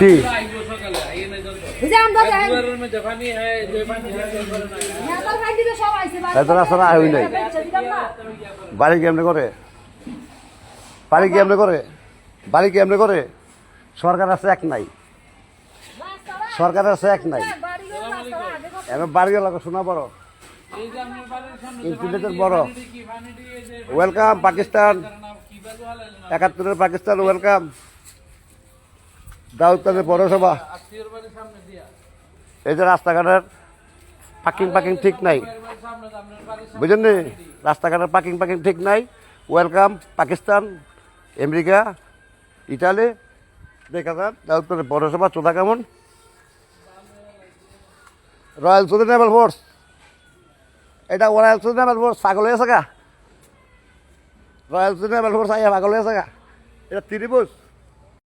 কি রাস্তা হই নাই বাড়ি কেমনে করে বাড়ি কেমনে করে বাড়ি কেমনে করে সরকার আছে এক নাই সরকার আছে এক নাই এবার বাড়ি লাগে শোনা বড় ইন্টারনেটের বড় ওয়েলকাম পাকিস্তান ৭১-এর পাকিস্তান ওয়েলকাম দাউদকাদের পৌরসভা এই যে রাস্তাঘাটের পার্কিং ঠিক নাই বুঝলেন নি রাস্তাঘাটের পার্কিং ঠিক নাই ওয়েলকাম পাকিস্তান আমেরিকা ইটালি দেখা যান দাউদকাদের পৌরসভা চোদা কেমন রয়্যাল সৌদি নেভাল ফোর্স এটা রয়্যাল সৌদি নেভাল ফোর্স পাগল হয়েছে গা রয়্যাল সৌদি নেভাল ফোর্স আইয়া পাগল হয়েছে গা এটা ত্রিভুজ